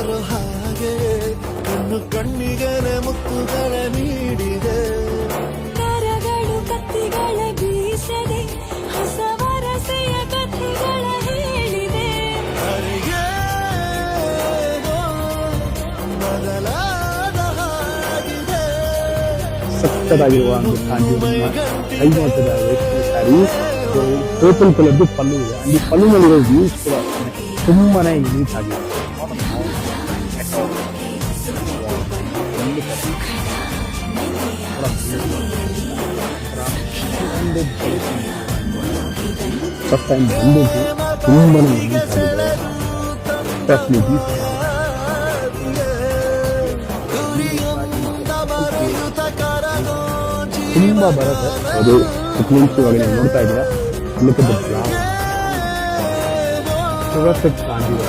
ಬರೋ ಹಾಗೆ ಕಣ್ಣು ಕಣ್ಣಿಗೆ ಮುತ್ತುಗಳ ನೀಡಿದೆ. ಕರಗಳು ಕತ್ತಿಗಳ ಬೀಸದೆ ಹೊಸ ವರಸೆಯ ಕಥೆಗಳ ಹೇಳಿದೆ. ಅರಿಗೆ ಬದಲಾದ ಹಾಗಿದೆ. ಸಕ್ಕತ್ತಾಗಿರುವ ಒಂದು ಕಾಂಜೂರಿನ ಕೈಮೋಟದ ರೇಷ್ಮೆ ಸ್ಯಾರಿ ಪರ್ಪಲ್ ಕಲರ್ದು ಪಲ್ಲು ಇದೆ. ಈ ಪಲ್ಲುನಲ್ಲಿರೋ ವ್ಯೂಸ್ ಕೂಡ ತುಂಬಾನೇ ಯೂನಿಕ್ ಆಗಿದೆ. ಫಸ್ಟ್ ಟೈಮ್ ಬಂದಿದ್ದು ತುಂಬಾನೇ ಯೂನಿಕ್ ಆಗಿದೆ. ತುಂಬಾ ಬರುತ್ತೆ ಅದು ಕ್ಲೀನ್ಸ್ ಒಳಗೆ ನೋಡ್ತಾ ಇದ್ದೀರಾ. Look at the black ಕಾಂಜೂರ